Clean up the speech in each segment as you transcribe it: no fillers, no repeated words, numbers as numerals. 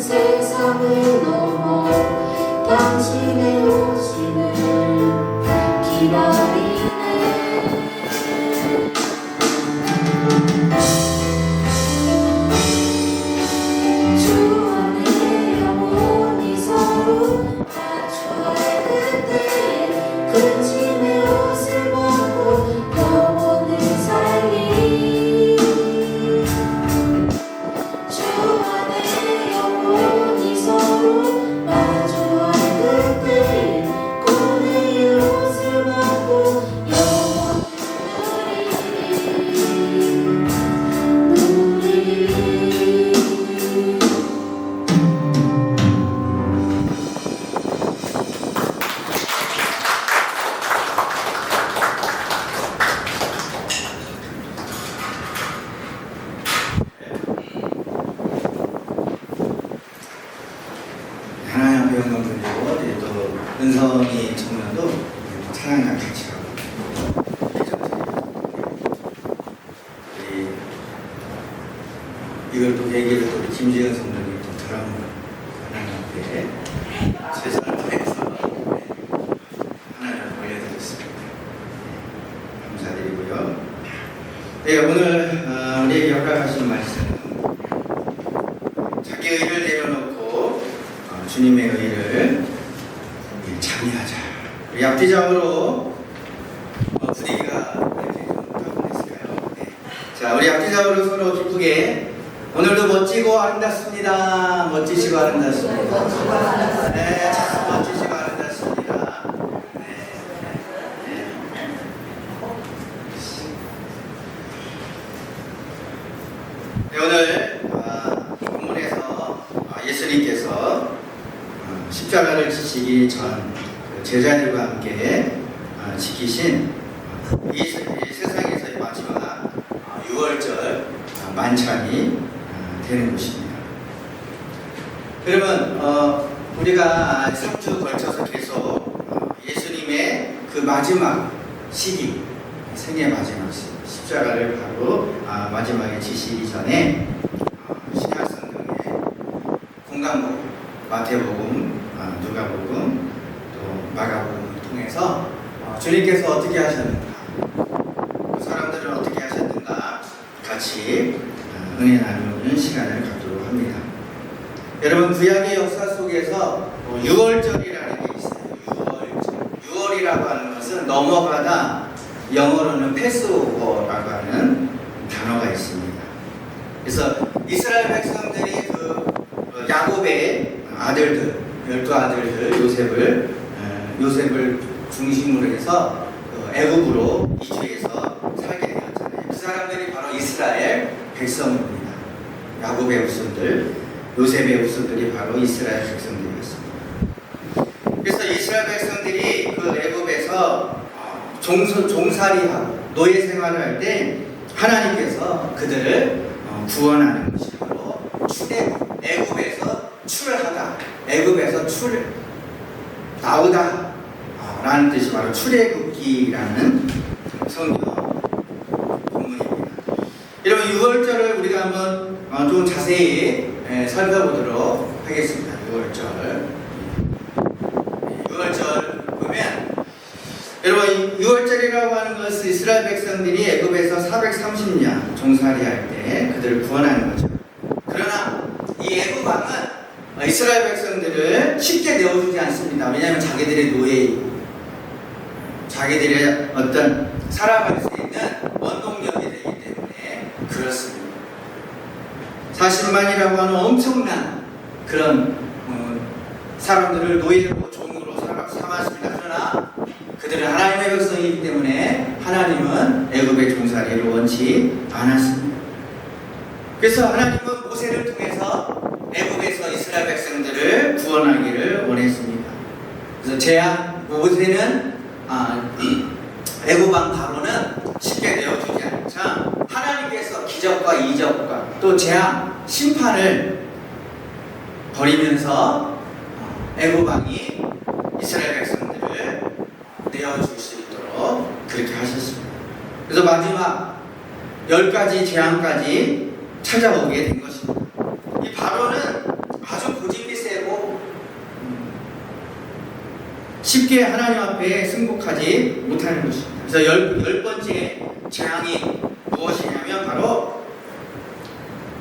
세상을 넘어 당신의 오심을 기다리네. 주 안에 영원히 서로 마주할 그때 근심의 옷을 벗고 영원을 살리. 주 안에 영원히 서로 마주할 그때 고뇌의 옷을 벗고 영원을 누리리. 하나님 앞에 영광 돌리고 또 은성이 청년도 찬양과 같이 하고 이걸 또 계기로 또 김지현 성도님이 또 드럼으로 하나님 앞에 최선을 다해서 하나님을 올려드렸습니다. 감사드리고요. 네, 오늘 우리에게 허락하신 말씀은 자기 의를 내려놓고 주님의 의를 참여하자. 우리 앞뒤적으로 분위기가 이렇게 좀 다운했을까요? 네. 자, 우리 앞뒤적으로 서로 기쁘게 오늘도 멋지고 아름답습니다. 멋지시고 아름답습니다. 네, 참 멋지시고 아름답습니다. 네, 오늘 본문에서 예수님께서 십자가를 지시기 전 제자들과 함께 지키신 이 세상에서의 마지막 6월절 만찬이 되는 것입니다. 여러분, 우리가 3주 걸쳐서 계속 예수님의 그 마지막 시기, 생애 마지막 십자가를 바로 마지막에 지시기 전에 신약성경의 공강복, 마태복음, 누가복음, 또 마가복음을 통해서 주님께서 어떻게 하셨는가, 그 사람들은 어떻게 하셨는가 같이 은혜 나누는 시간을 갖도록 합니다. 여러분, 구약의 역사 속에서 6월절이라는 게 있어요. 6월절. 6월이라고 하는 것은 넘어가다, 영어로는 패스오버라고 하는 단어가 있습니다. 그래서 이스라엘 백성들이 그 야곱의 아들들, 12아들들 요셉을 중심으로 해서 애굽으로 이주해서 살게 되었잖아요. 그 사람들이 바로 이스라엘 백성입니다. 야곱의 후손들, 요셉의 후손들이 바로 이스라엘 백성들이었습니다. 그래서 이스라엘 백성들이 그 애굽에서 종살이하고 노예 생활을 할 때 하나님께서 그들을 구원하는 것이 바로 출애굽, 애굽에서 출하다, 애굽에서 나오다 라는 뜻이 바로 출애굽기라는 성경 본문입니다. 여러분, 6월절을 우리가 한번 좀 자세히 살펴보도록 하겠습니다. 6월절 보면, 여러분, 6월절이라고 하는 것은 이스라엘 백성들이 애굽에서 430년 종살이할 때 그들을 구원하는 거죠. 그러나 이 애굽 왕은 이스라엘 백성들을 쉽게 내어주지 않습니다. 왜냐하면 자기들의 노예, 자기들의 어떤 살아갈 수 있는 원동력이 되기 때문에 그렇습니다. 40만이라고 하는 엄청난 그런 사람들을 노예로 종으로 삼았습니다. 그러나 그들은 하나님의 백성이기 때문에 하나님은 애굽의 종살이를 원치 않았습니다. 그래서 하나님은 모세를 통해서 애굽에서 이스라엘 백성들을 구원하기를 원했습니다. 그래서 모세는 애굽 왕 바로는 쉽게 내어주지 않자 하나님께서 기적과 이적과 또 재앙, 심판을 벌이면서 애굽 왕이 이스라엘 백성들을 내어줄 수 있도록 그렇게 하셨습니다. 그래서 마지막 10가지 재앙까지 찾아오게 된 것입니다. 이 바로는 아주 쉽게 하나님 앞에 승복하지 못하는 것입니다. 그래서 열 번째 재앙이 무엇이냐면 바로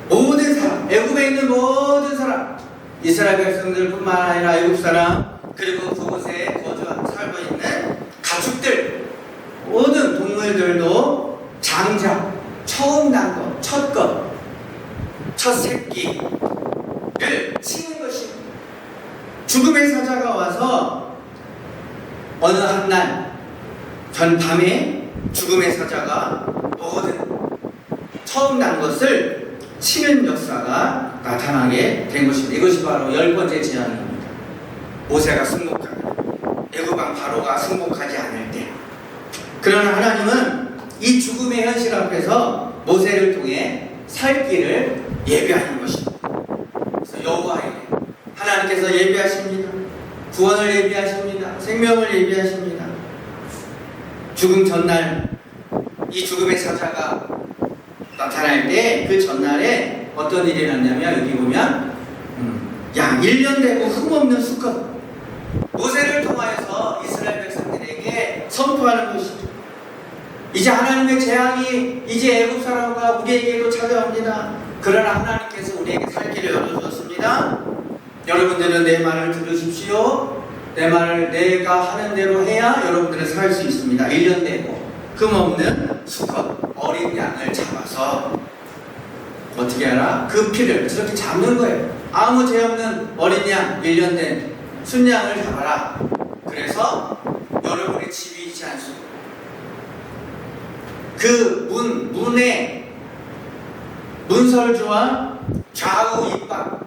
모든 사람, 애굽에 있는 모든 사람, 이스라엘 백성들뿐만 아니라 애굽 사람, 그리고 그곳에 살고 있는 가축들, 모든 동물들도 장자, 처음 난 것, 첫 새끼를 치는 것입니다. 죽음의 사자가 와서 어느 한날 밤에 죽음의 사자가 모든 처음 난 것을 치는 역사가 나타나게 된 것입니다. 이것이 바로 열 번째 재앙입니다. 모세가 승복하는, 애굽왕 바로가 승복하지 않을 때. 그러나 하나님은 이 죽음의 현실 앞에서 모세를 통해 살 길을 예비하는 것입니다. 그래서 여호와에게 하나님께서 예비하십니다. 구원을 예비하십니다. 생명을 예비하십니다. 죽음 전날 이 죽음의 사자가 나타날 때 그 전날에 어떤 일이 일어났냐면 여기 보면 양 1년 되고 흠없는 수컷 모세를 통하여서 이스라엘 백성들에게 선포하는 것이죠. 이제 하나님의 재앙이 이제 애굽 사람과 우리에게도 찾아옵니다. 그러나 하나님께서 우리에게 살 길을 열어주었습니다. 여러분들은 내 말을 들으십시오. 내 말을 내가 하는 대로 해야 여러분들은 살 수 있습니다. 1년 되고 흠없는 수컷 어린 양을 잡아서 어떻게 하라? 그 피를 저렇게 잡는 거예요. 아무 죄 없는 어린 양 1년 된 순양을 잡아라. 그래서 여러분의 집이 있지 않습니까? 그 문에 문설주와 좌우 입방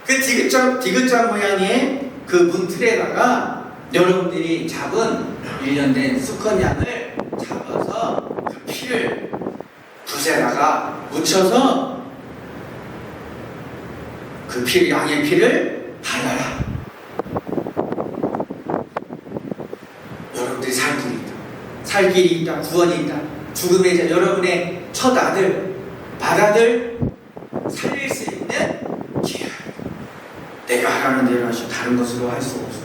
그 디귿자 모양의 그 문틀에다가 여러분들이 잡은 1년 된 수컷 양을 잡아서 그 피를 붓에다가 묻혀서 그 피, 양의 피를 발라라. 여러분들이 살 길이 있다. 살 길이 있다. 구원이 있다. 죽음의 자 여러분의 첫 아들, 맏아들 살릴 수 있는 기회. 내가 하라는 대로 하시고 다른 것으로 할 수 없어요.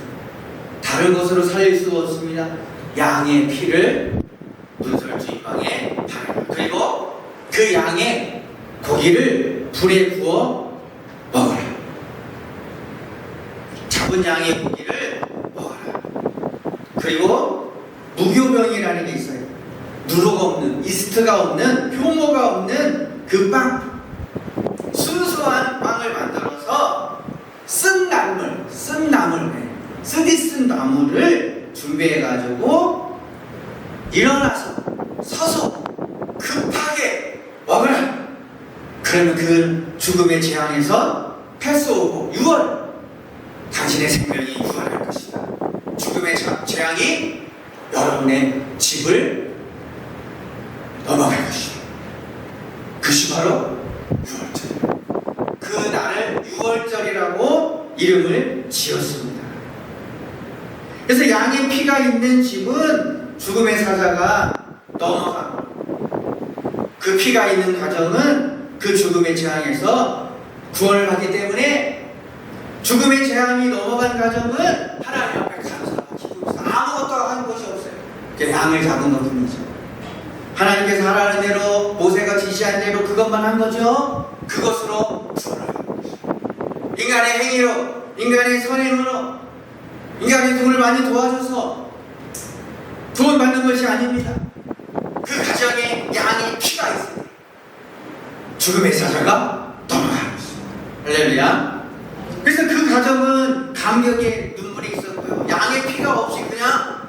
다른 것으로 살릴 수 없습니다. 양의 피를 문설주 입방에 바르라. 그리고 그 양의 고기를 불에 구워 먹어라. 잡은 양의 고기를 먹어라. 그리고 무교병이라는 게 있어요. 누룩 없는, 이스트가 없는, 효모가 없는 그 빵, 순수한 빵을 만들어서 쓴 나무를 준비해가지고 일어나서 서서 급하게 먹으라. 그러면 그 죽음의 재앙에서 패스오고 6월 당신의 생명이 유발할 것이다. 죽음의 재앙이 여러분의 집을 넘어갈 것이다. 그것이 바로 6월절. 그 날을 6월절이라고 이름을 지었습니다. 그래서 양의 피가 있는 집은 죽음의 사자가 넘어가고 그 피가 있는 가정은 그 죽음의 재앙에서 구원을 받기 때문에 죽음의 재앙이 넘어간 가정은 하나님 앞에 감사하고 기쁨이 아무것도 한 것이 없어요. 양을 잡은 것 뿐이죠. 하나님께서 하라는 대로 모세가 지시한 대로 그것만 한 거죠. 그것으로 구원을 받는 것이죠. 인간의 행위로, 인간의 선행으로, 인간의 돈을 많이 도와줘서 구원받는 것이 아닙니다. 그 가정에 양의 피가 있습니다. 죽음의 사자가 넘어가는 것입니다. 할렐루야. 그래서 그 가정은 감격의 눈물이 있었고요. 양의 피가 없이 그냥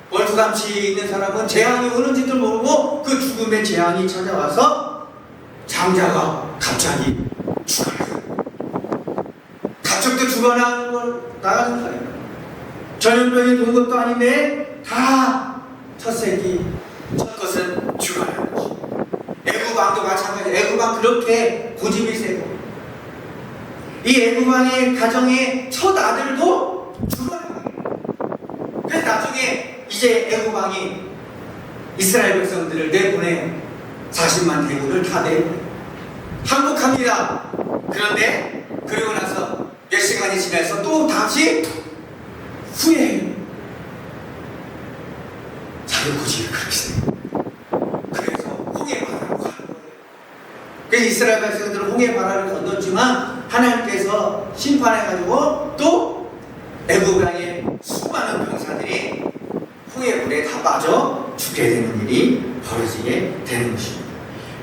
멀뚱감치 있는 사람은 재앙이 오는지도 모르고 그 죽음의 재앙이 찾아와서 장자가 갑자기 죽어나가요. 가축도 죽어나가는 걸 나가는 거예요. 전염병이 돈 것도 아닌데 다 첫 새끼, 첫 것은 죽어나가는 것입니다. 애굽왕도 마찬가지예요. 애굽왕 그렇게 고집이 세고 이 애굽왕의 가정의 첫 아들도 죽어나가요. 그래서 나중에 이제 애굽왕이 이스라엘 백성들을 내보내요. 40만 대군을 다 내보내요. 항복합니다. 그런데 그리고 나서 몇 시간이 지나서 또 다시 이스라엘 백성들은 홍해 바다를 건넜지만 하나님께서 심판해가지고 또 애굽강의 수많은 병사들이 홍해 물에 다 빠져 죽게 되는 일이 벌어지게 되는 것입니다.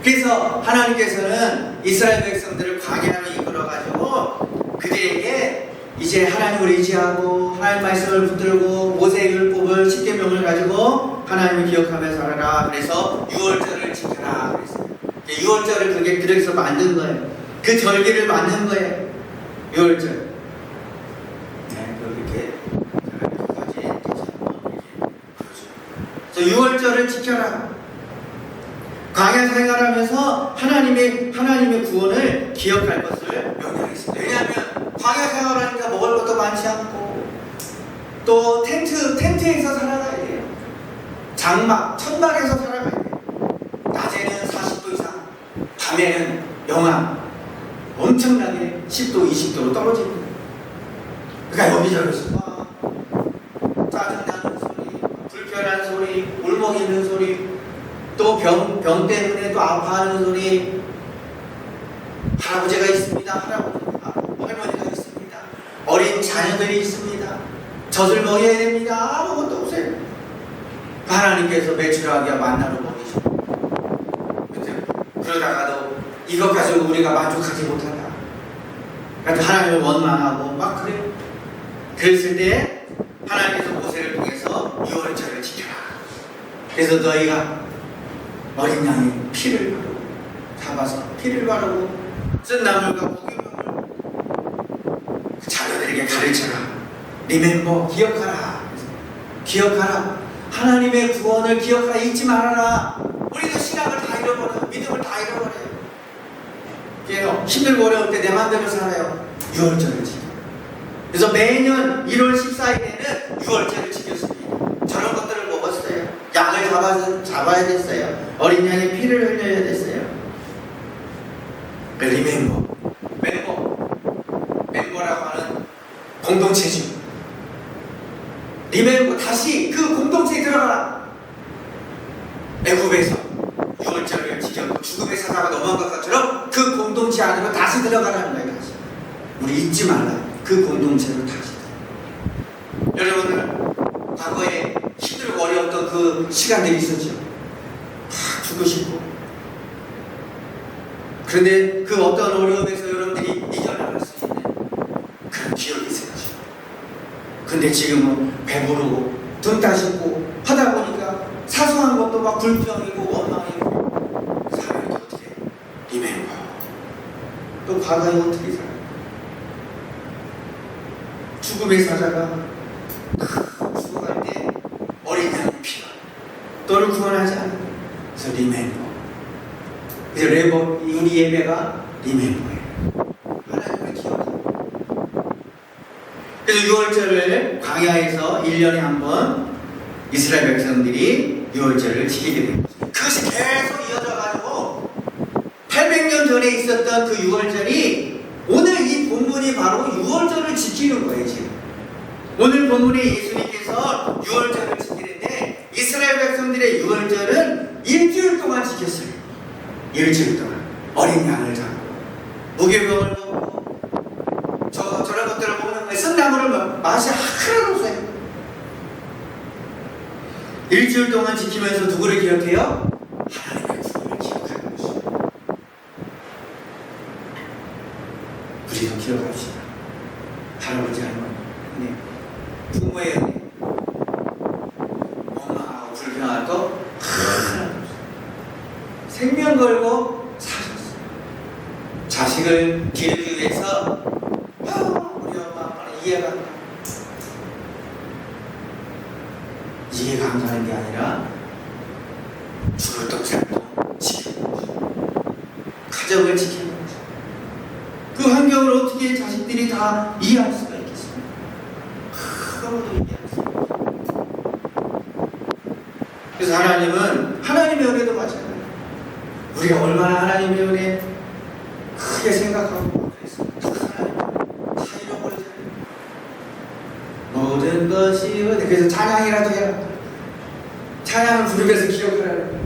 그래서 하나님께서는 이스라엘 백성들을 광야로 이끌어가지고 그들에게 이제 하나님을 의지하고 하나님 말씀을 붙들고 모세의 율법을 십계명을 가지고 하나님을 기억하며 살아라. 그래서 유월절을 지켜라. 그랬어요. 유월절을 그래서 만든 거예요. 그 절기를 만든 거예요. 유월절. 네, 이렇게 여기까지 다시 한번 이렇게 그러죠. 유월절을 지켜라. 광야 생활하면서 하나님의 구원을 기억할 것을 명령했습니다. 왜냐하면 광야 생활하니까 먹을 것도 많지 않고 또 텐트에서 살아가야 돼요. 천막에서 살아가야 돼요. 낮에는 40도 이상, 밤에는 영하 엄청나게 10도, 20도로 떨어집니다. 그러니까 여기저기서 짜증나는 소리, 불편한 소리, 울먹이는 소리, 또 병 때문에 또 아파하는 소리, 할아버지가 있습니다. 할머니가 있습니다. 어린 자녀들이 있습니다. 젖을 먹여야 됩니다. 아무것도 없어요. 하나님께서 매출하기와 만나러 보내시고, 그러다가도 이것 가지고 우리가 만족하지 못한다. 그러니까 하나님을 원망하고 막 그래요. 그랬을 때 하나님께서 모세를 통해서 유월절을 지켜라. 그래서 너희가 어린 양의 피를 바르고 잡아서 피를 바르고 쓴 나물과 고기를 자녀들에게 가르쳐라. 리멤버, 기억하라. 기억하라. 하나님의 구원을 기억하라. 잊지 말아라. 우리도 신앙을 다 잃어버려요. 믿음을 다 잃어버려요. 그래서 힘들고 어려울 때 내 마음대로 살아요. 유월절을 지켜. 그래서 매년 1월 14일에는 유월절을 지켰습니다. 저런 것들을 먹었어요. 양을 잡아야 됐어요. 어린 양의 피를 흘려야 됐어요. 멤버라고 하는 공동체죠. 리멤버, 다시 그 공동체에 들어가라. 애굽에서 유월절을 지켰고 죽음의 사자가 넘어간 것처럼 그 공동체 안으로 다시 들어가라는 거예요. 다시 우리 잊지 말라. 그 공동체로 다시. 여러분들 과거에 힘들고 어려웠던 그 시간들이 있었죠. 다 주고 싶고. 그런데 그 어떤 어려움에서 여러분들이 이겨나갈 수 있는 그런 기억이 있었죠. 근데 지금은 배부르고 등 따시고 하다 보니까 사소한 것도 막 불평이고 원망이고 사람이 어떻게 리멤버 또 과거에 어떻게 살아. 죽음의 사자가 죽어갈 때 어린 양의 피가 너를 구원하지 않아. 그래서 리멤버. 그래서 우리 예배가 리멤버예요. 하나님을 기억하고. 그래서 유월절을 광야에서 1년에 한 번 이스라엘 백성들이 유월절을 지키게 됩니다. 그것이 계속 이어져가지고 800년 전에 있었던 그 유월절이 오늘 이 본문이 바로 유월절을 지키는 거예요. 지금 오늘 본문에 예수님께서 유월절을 지키는데 이스라엘 백성들의 유월절은 일주일 동안 지켰어요. 일주일 동안 어린 양을 잡고 무교병을 먹고 저런 것들을 먹는 거예요. 쓴 나물을 맛이 하나도 없어요. 일주일 동안 지키면서 누구를 기억해요? 하나님의 구원을 기억하는 것입니다. 우리도 기억합시다. 할아버지 할머니 은혜, 부모의 은혜, 원망하고 불평할 거 하나도 없어요. 생명 걸고 사셨어요. 자식을 기르기 위해서 우리 엄마 아빠는 이해가 안 가. 이해가 안 가는 게 아니라 죽을 똥 살도 지키는 거죠. 가정을 지키는 거죠. 그 환경을 어떻게 자식들이 다 이해할 수가 있겠습니까? 아무도 이해할 수가 없어요. 그래서 하나님은 하나님의 은혜도 마찬가지예요. 우리가 얼마나 하나님의 은혜 크게 생각하고 그랬습니다. 하나님 다 잃어버리잖아요. 모든 것이 은혜. 그래서 찬양이라도 해라. 찬양을 부르면서 기억하라는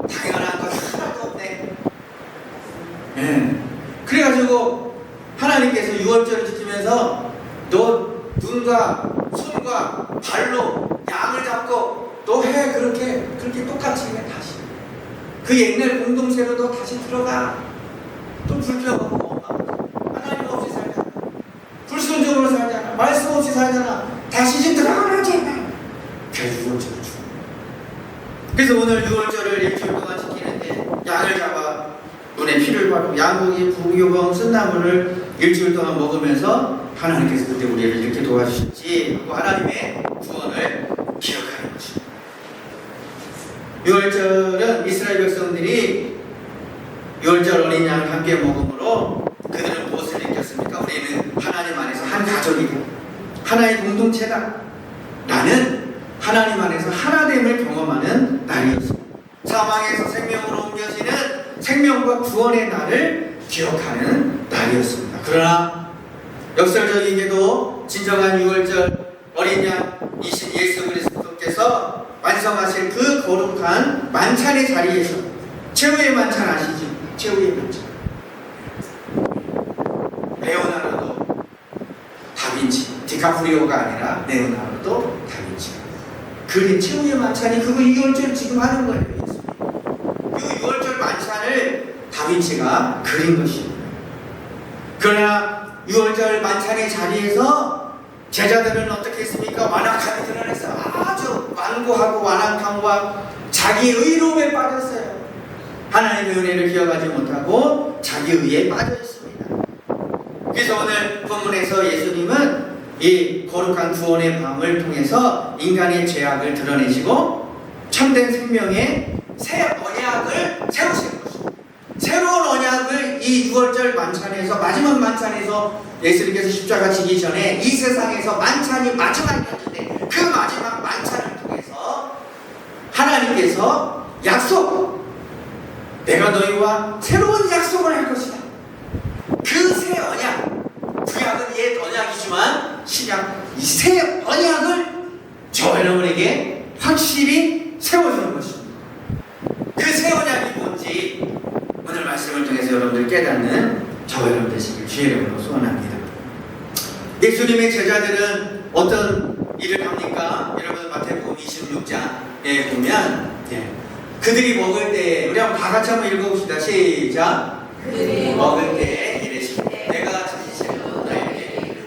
당연한 것 하나도 없네. 하나님께서 유월절을 지키면서 너 눈과 손과 발로 양을 잡고 너 해 그렇게 똑같이 해 다시 그 옛날 공동체로 너 다시 들어가 또 불평하고 하나님 없이 살잖아 불순종으로 살잖아 말씀 없이 살잖아 다시 좀 들어가라 제발 그래서 유월절을 주 그래서 오늘 유월절을 일주일 동안 지키는데 양을 잡아 눈에 피를 바르고 양고기 부교봉 쓴나물을 일주일 동안 먹으면서 하나님께서 그때 우리를 이렇게 도와주셨지 하고 하나님의 구원을 기억하는 것입니다. 유월절은 이스라엘 백성들이 유월절 어린 양을 함께 먹음으로 그들은 무엇을 느꼈습니까? 우리는 하나님 안에서 한 가족이다. 하나의 공동체다. 나는 하나님 안에서 하나됨을 경험하는 날이었습니다. 사망에서 생명으로 옮겨지는 생명과 구원의 날을 기억하는 날이었습니다. 그러나 역설적이게도 진정한 유월절 어린 양이신 예수 그리스도께서 완성하실 그 거룩한 만찬의 자리에서 최후의 만찬 아시죠? 최후의 만찬 레오나르도 다빈치 디카프리오가 아니라 레오나르도 다빈치 그린 최후의 만찬이 그거 유월절 지금 하는 거예요. 그 유월절 만찬을 다빈치가 그린 것입니다. 그러나 유월절 만찬의 자리에서 제자들은 어떻게 했습니까? 완악함이 드러났어요. 아주 완고하고 완악함과 자기 의로움에 빠졌어요. 하나님의 은혜를 기억하지 못하고 자기 의에 빠져 있습니다. 그래서 오늘 본문에서 예수님은 이 거룩한 구원의 밤을 통해서 인간의 죄악을 드러내시고 참된 생명의 새 언약을 세우시는 것입니다. 새로운 언약을 이 유월절 만찬에서 마지막 만찬에서 예수님께서 십자가 지기 전에 이 세상에서 만찬이 마지막이었는데 그 마지막 만찬을 통해서 하나님께서 약속 내가 너희와 새로운 약속을 할 것이다. 그 새 언약 구약은 옛 언약이지만 신약 이 새 언약을 저 여러분에게 확실히 세워주는 것입니다. 그 새 언약이 뭔지 오늘 말씀을 통해서 여러분들 깨닫는 저 여러분 되시길 주의 이름으로 소원합니다. 예수님의 제자들은 어떤 일을 합니까? 여러분 마태복음 26장에 보면 그들이 먹을 때 우리 한번 다 같이 한번 읽어봅시다. 시작. 그들이 먹을 때 이르시되 내가 진실로 너희에게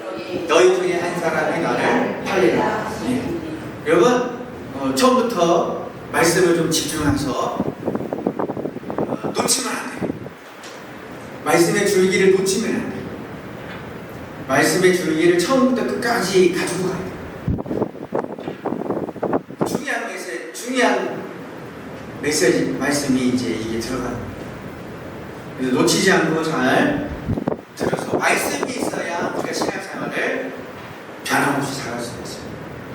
너희 중에 한 사람이 나를 팔리라. 여러분 처음부터 말씀을 좀 집중해서 놓치면 안 돼요. 말씀의 줄기를 놓치면 안 돼요. 말씀의 줄기를 처음부터 끝까지 가지고 가야 돼요. 중요한 메시지, 말씀이 이제 이게 들어가는 거예요. 그래서 놓치지 않고 잘 들어서 말씀이 있어야 우리가 신앙생활을 변함없이 잘할 수 있어요.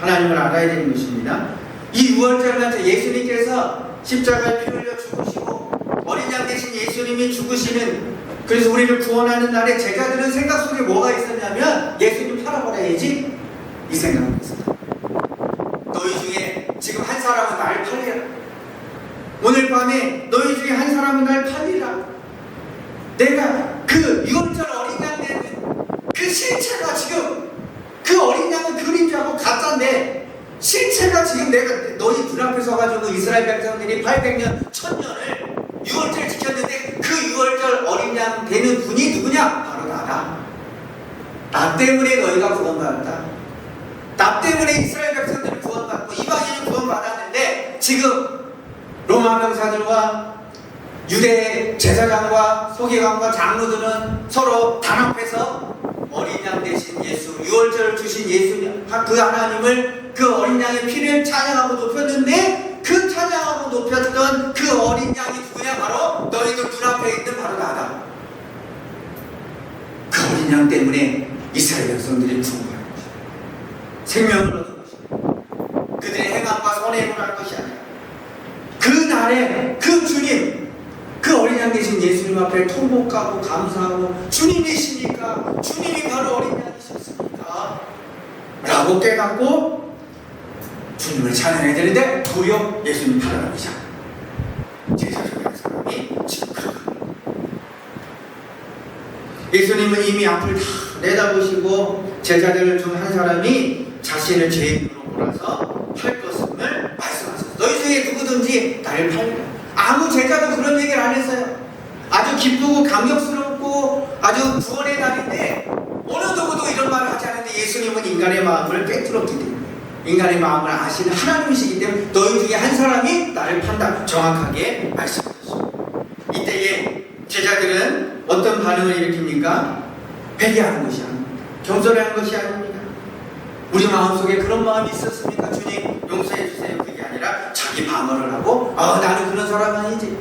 하나님을 알아야 되는 것입니다. 이 유월절 같은 예수님께서 십자가에 피 흘려 죽으시고 어린 양 대신 예수님이 죽으시는 그래서 우리를 구원하는 날에 제자들은 생각 속에 뭐가 있었냐면 예수님 팔아버려야지 이 생각을 했습니다. 너희 중에 지금 한 사람은 날 팔리라. 오늘 밤에 너희 중에 한 사람은 날 팔리라. 내가 그 유월절 어린 양 되는 그 실체가 지금 그 어린 양은 그림자고 가짜인데 실체가 지금 내가 너희 눈앞에 서가지고 이스라엘 백성들이 800년 1000년을 유월절 지켰는데 그 유월절 어린 양 되는 분이 누구냐? 바로 나다. 나 때문에 너희가 구원받았다. 나 때문에 이스라엘 백성들이 구원받고 이방인이 구원받았는데 지금 로마 병사들과 유대 제사장과 서기관과 장로들은 서로 단합해서 어린 양 대신 예수 유월절을 주신 예수님 그 하나님을 그 어린 양의 피를 찬양하고 높였는데 그 찬양하고 높였던 그 어린 양이 누구냐? 바로 너희들 눈앞에 있는 바로 나다. 그 어린 양 때문에 이스라엘 백성들이 구원받은 것이다. 생명을 얻은 것이다. 그들의 행함과 선의 행을 할 것이 아니라 그 날에 그 주님 그 어린 양 대신 예수님 앞에 통곡하고 감사하고 주님이시니까 주님이 바로 어린 양이셨습니다 라고 깨닫고 주님을 찬양해야 되는데 도리어 예수님 팔아넘기자 제자적인 사람이 지금 그러고 예수님은 이미 앞을 다 내다보시고 제자들 중 한 사람이 자신을 죄인으로 몰아서 팔 것을 말씀하셨어요. 너희 중에 누구든지 나를 팔라. 아무 제자도 그런 얘기를 안 했어요. 아주 기쁘고 감격스럽고 아주 구원의 날인데 어느 누구도 이런 말을 하지 않는데 예수님은 인간의 마음을 꿰뚫었기 때문에, 인간의 마음을 아시는 하나님이시기 때문에 너희 중에 한 사람이 나를 판다, 정확하게 말씀하셨어요. 이때에 제자들은 어떤 반응을 일으킵니까? 회개하는 것이 아닙니다. 겸손해하는 것이 아닙니다. 우리 마음속에 그런 마음이 있었습니까? 주님 용서해 주세요. 그게 아니라 자기 방어를 하고 나는 그런 사람 아니지.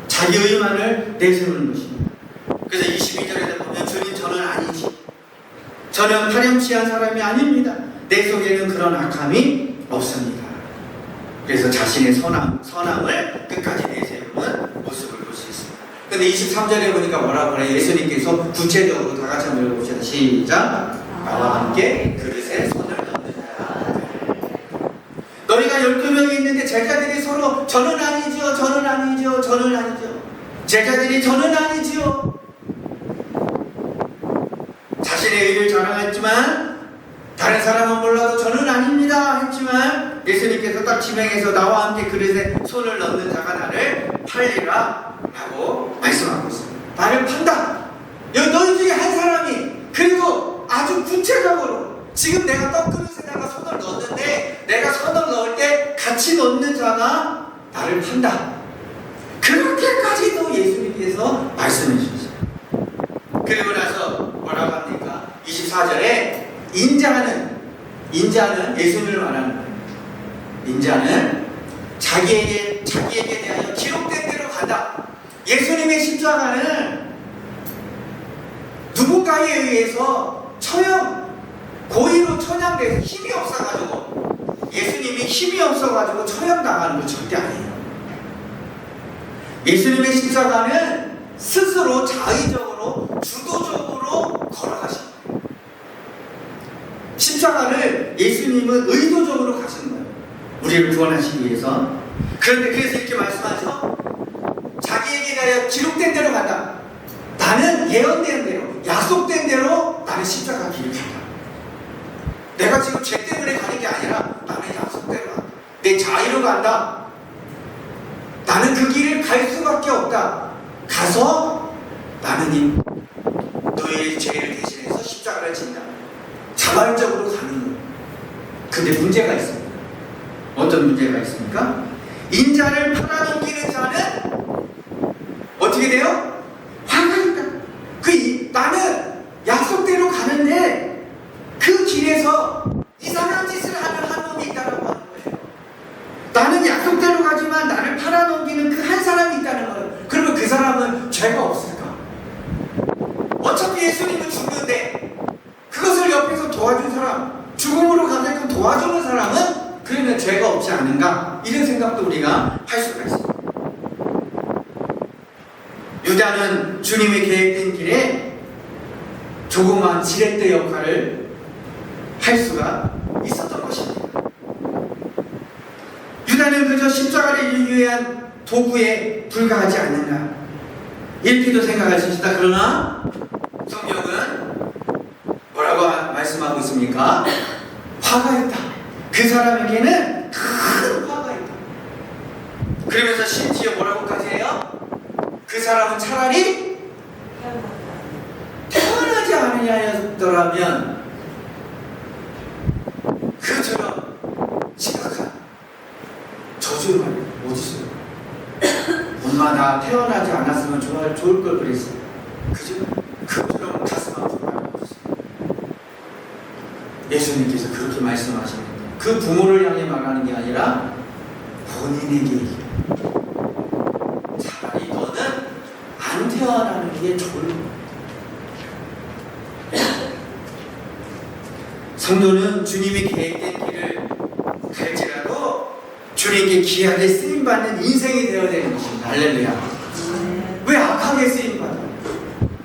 자기의만을 내세우는 것입니다. 그래서 22절에 보면 주님 저는 아니지. 저는 파렴치한 사람이 아닙니다. 내 속에는 그런 악함이 없습니다. 그래서 자신의 선함을 끝까지 내세우는 모습을 볼 수 있습니다. 근데 23절에 보니까 뭐라고 그래요? 예수님께서 구체적으로 다 같이 한번 읽어보시죠. 시작. 나와 함께 그릇에 손을 넣는 자야. 너희가 12명이 있는데 제자들이 서로 저는 아니죠, 저는 아니죠, 저는 아니죠. 제자들이 저는 아니지요. 자신의 의를 자랑했지만 다른 사람은 몰라도 저는 아닙니다 했지만 예수님께서 딱 지명해서 나와 함께 그릇에 손을 넣는 자가 나를 팔리라 라고 말씀하고 있습니다. 나를 판다. 너희 중에 한 사람이, 그리고 아주 구체적으로 지금 내가 떡그릇에다가 손을 넣었는데 내가 손을 넣을 때 같이 넣는 자가 나를 판다. 그렇게까지도 예수님께서 말씀해 주셨어요. 그리고 나서 뭐라고 합니까? 24절에 인자는 예수님을 말하는 거예요. 인자는 자기에게 대하여 기록된 대로 간다. 예수님의 십자가는 누군가에 의해서 고의로 처형돼서 힘이 없어가지고, 예수님이 힘이 없어가지고 처형당하는 거 절대 아니에요. 예수님의 십자가는 스스로 자의적으로 주도적으로 걸어가신 거예요. 십자가를 예수님은 의도적으로 가신 거예요. 우리를 구원하시기 위해서. 그런데 그래서 이렇게 말씀하죠. 자기에게 대하여 기록된 대로 간다. 나는 예언된 대로, 약속된 대로 나는 십자가 길을 간다. 내가 지금 죄 때문에 가는 게 아니라 나는 약속대로 간다. 내 자의로 간다. 나는 그 길을 갈 수밖에 없다. 가서 나는 너희의 죄를 대신해서 십자가를 진다. 자발적으로 가는 거예요. 근데 문제가 있습니다. 어떤 문제가 있습니까? 인자를 팔아넘기는 자는 어떻게 돼요? 화가 있다. 나는 약속대로 가는데 그 길에서 이상한 짓을 하는 한 놈이 있다라고 하는 거예요. 나는 약속대로 가지만 나를 팔아넘기는 그 한 사람이 있다는 거예요. 그러면 그 사람은 죄가 없을까? 어차피 예수님은 죽는데 그것을 옆에서 도와준 사람, 죽음으로 가게끔 도와주는 사람은 그러면 죄가 없지 않은가? 이런 생각도 우리가 할 수가 있습니다. 유다는 주님이 계획된 길에 조그마한 지렛대 역할을 할 수가 있었던 것입니다. 유다는 그저 십자가를 이루기 위한 도구에 불과하지 않는가, 이렇게도 생각할 수 있다. 그러나 성경은 뭐라고 말씀하고 있습니까? 화가 있다. 그 사람에게는 큰 화가 있다. 그러면서 심지어 뭐라고까지 해요? 그 사람은 차라리 태어나지 않으냐였더라면 그처럼 심각한 저주를 못 있어요. 엄마 나 태어나지 않았으면 좋을 걸 그랬어. 그죠? 그처럼 가슴 아프고 말고 있어요. 예수님께서 그렇게 말씀하시는데 그 부모를 향해 말하는 게 아니라 본인에게 얘기해요. 차라리 너는 안 태어나는 게 좋을 거야. 성도는 주님이 계획된 길을 갈지라도 주님께 귀하게 쓰임받는 인생이 되어야 되는 것입니다. 할렐루야. 왜 악하게 쓰임받아요?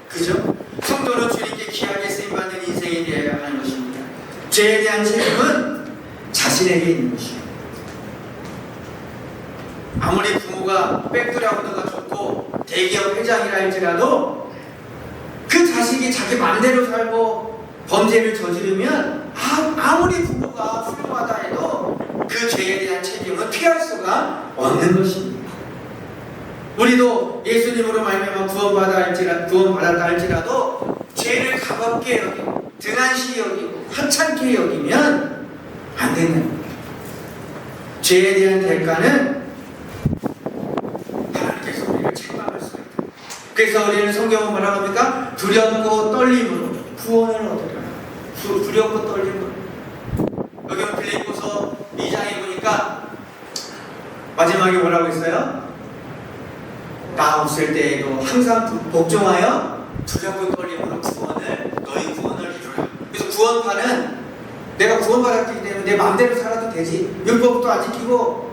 그죠? 성도는 주님께 귀하게 쓰임받는 인생이 되어야 하는 것입니다. 죄에 대한 책임은 자신에게 있는 것입니다. 아무리 부모가 백그라운드가 좋고 대기업 회장이라 할지라도 자식이 자기 맘대로 살고 범죄를 저지르면 아무리 부모가 훌륭하다 해도 그 죄에 대한 책임은 피할 수가 없는 것입니다. 우리도 예수님으로 말미암아 구원받았다 할지라도 죄를 가볍게 여기고 등한시 여기고 하찮게 여기면 안 된다는 거예요. 죄에 대한 대가는 하나님께서 우리를 책망할 수가 있다. 그래서 우리는 성경은 뭐라고 합니까? 두렵고 떨림으로 구원을 얻으라. 두렵고 떨림으로. 여기 빌립보서 2장에 보니까 마지막에 뭐라고 했어요? 나 없을 때에도 항상 복종하여 두렵고 떨림으로 너희 구원을 이루라. 그래서 구원파는 내가 구원받았기 때문에 내 마음대로 살아도 되지, 율법도 안 지키고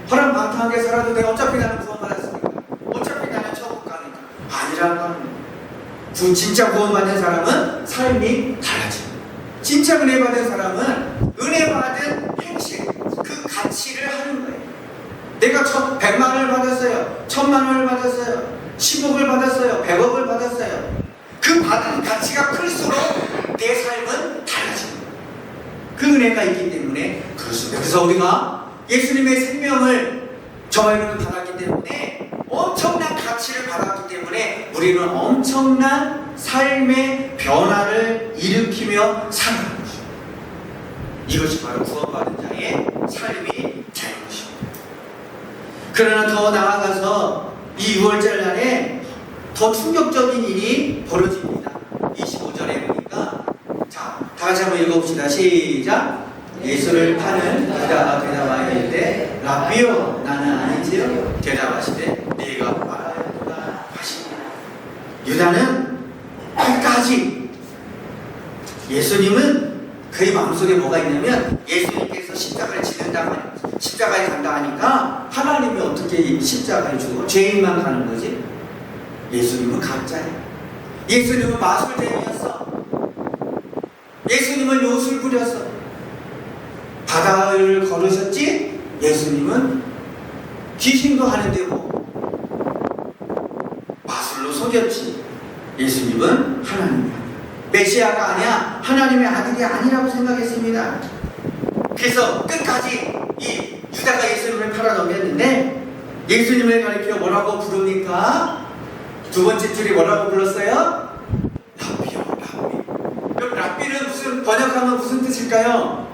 허락 방탕하게 살아도 돼, 어차피 나는 구원받았으니까, 어차피 나는 천국 가니까, 아니라고 하는 거예요. 진짜 구원받은 사람은 삶이 달라집니다. 진짜 은혜 받은 사람은 은혜 받은 행실, 그 가치를 하는 거예요. 내가 100만 원을 받았어요, 1000만 원을 받았어요, 10억을 받았어요, 100억을 받았어요. 그 받은 가치가 클수록 내 삶은 달라집니다. 그 은혜가 있기 때문에 그렇습니다. 그래서 우리가 예수님의 생명을 저와 여러분 받았기 때문에, 엄청난 가치를 받았기 때문에 우리는 엄청난 삶의 변화를 일으키며 살아가는 것입니다. 이것이 바로 구원받은 자의 삶이 되는 것입니다. 그러나 더 나아가서 이 6월절 날에 더 충격적인 일이 벌어집니다. 25절에 보니까, 자, 다 같이 한번 읽어봅시다. 시작. 예수를 파는 유다가 대답하여 이르되 라비요, 나는 아니지요. 대답하시되 네가 말하였도다 하시니라. 유다는 끝까지, 예수님은 그의 마음속에 뭐가 있냐면, 예수님께서 십자가에 간다 하니까 하나님이 어떻게 십자가에 주고 죄인만 가는 거지? 예수님은 가짜예요. 예수님은 마술쟁이였어. 예수님은 요술 부렸어. 바다를 걸으셨지? 예수님은 귀신도 하는데 마술로 속였지. 예수님은 하나님이야. 메시아가 아니야. 하나님의 아들이 아니라고 생각했습니다. 그래서 끝까지 이 유다가 예수님을 팔아넘겼는데, 예수님을 가리켜 뭐라고 부릅니까? 두 번째 줄이 뭐라고 불렀어요? 랍비요, 랍비. 그럼 랍비는 번역하면 무슨 뜻일까요?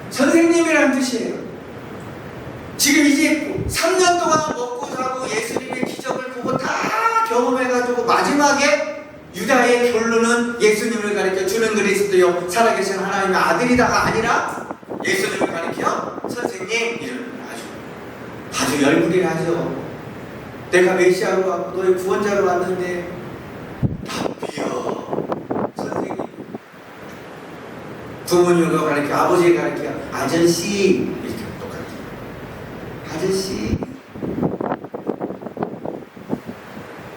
선생님이라는 뜻이에요. 지금 이제 3년 동안 먹고 사고 예수님의 기적을 보고 다 경험해가지고 마지막에 유다의 결론은 예수님을 가리켜 주는 그리스도요 살아계신 하나님의 아들이다가 아니라 예수님을 가리켜 선생님 이름을 아주 열불이 하죠. 내가 메시아로 왔고 너의 구원자로 왔는데 랍비요, 선생님. 부모님을 가리켜, 아버지를 가리켜 아저씨, 이렇게 똑같아요. 아저씨.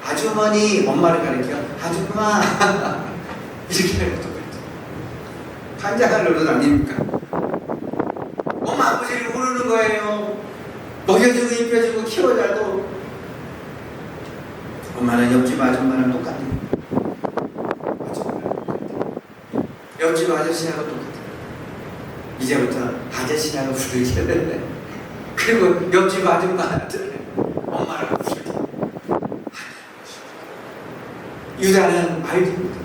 아주머니, 엄마를 가리켜 아줌마 이렇게 하는 것도 똑같아요. 환장할 노릇 아닙니까? 엄마 아버지를 모르는 거예요. 먹여주고 입혀주고 키워줘도 엄마는 옆집 아줌마랑 똑같아요. 옆집 아저씨하고 똑같아요. 이제부터 아저씨라고 부르죠. 그리고 옆집 아줌마한테 엄마라고 부르죠. 유다는 알지 못해요.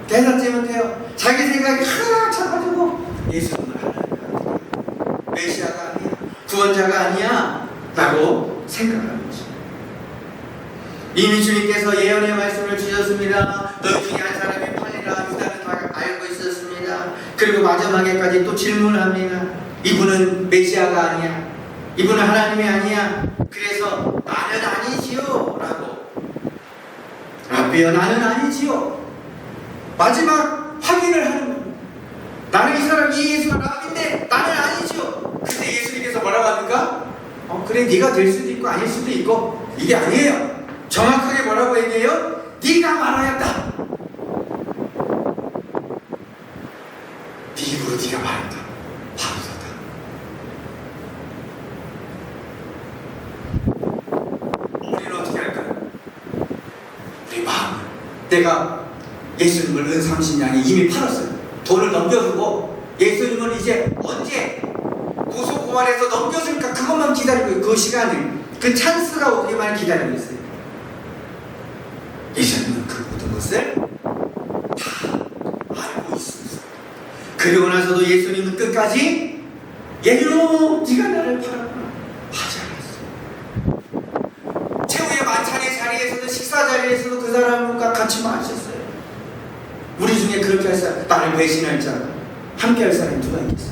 대답지 못해요. 자기 생각이 하나 차가지고 예수님을 하나님 메시아가 아니야, 구원자가 아니야 라고 생각하는 거죠. 이미 주님께서 예언의 말씀을 주셨습니다. 너희 중에 한 사람이 팔리라. 유다는 다 알고 있었습니다. 그리고 마지막에까지 또 질문을 합니다. 이분은 메시아가 아니야, 이분은 하나님이 아니야. 그래서 나는 아니지요 라고, 랍비여 나는 아니지요. 마지막 확인을 하는 겁니다. 나는 이 사람, 이 예수가 랍인데 나는 아니지요. 그때 예수님께서 뭐라고 합니까? 그래, 네가 될 수도 있고 아닐 수도 있고. 이게 아니에요. 정확하게 뭐라고 얘기해요? 네가 말하였다. 네 입으로 네가 말했다. 바로 졌다. 우리는 어떻게 할까요? 우리 마음을 내가 예수님을 은 30냥에 이미 팔았어요. 돈을 넘겨주고 예수님을 이제 언제 고소고발해서 넘겨줄까 그것만 기다리고 있어요. 그 시간을, 그 찬스가 오기만 기다리고 있어요. 예수님은 그 모든 것을 다 알고 있습니다. 그리고 나서도 예수님은 끝까지 예수님 네가 나를 팔았구나 하지 않았어요. 최후의 만찬의 자리에서도, 식사 자리에서도 그 사람과 같이 마셨어요. 우리 중에 그렇게 할 사람, 나를 배신할 자, 함께 할 사람이 누가 있겠어요?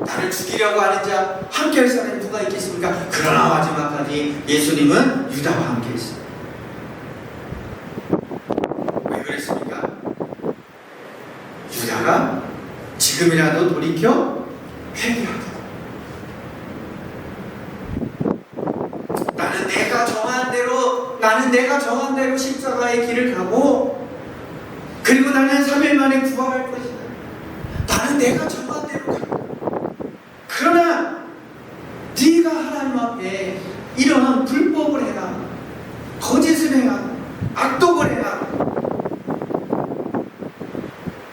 나를 죽이려고 하는 자, 함께 할 사람이 누가 있겠습니까? 그러나 마지막까지 예수님은 유다와 함께 했어요. 왜 그랬습니까? 유다가 지금이라도 돌이켜 회개하다. 나는 내가 정한 대로 십자가의 길을 가고, 그리고 나는 3일 만에 부활할 것이다. 나는 내가 정한 대로 가고. 그러나 네가 하나님 앞에 이런 불법을 해라, 거짓을 해라, 악독을 해라,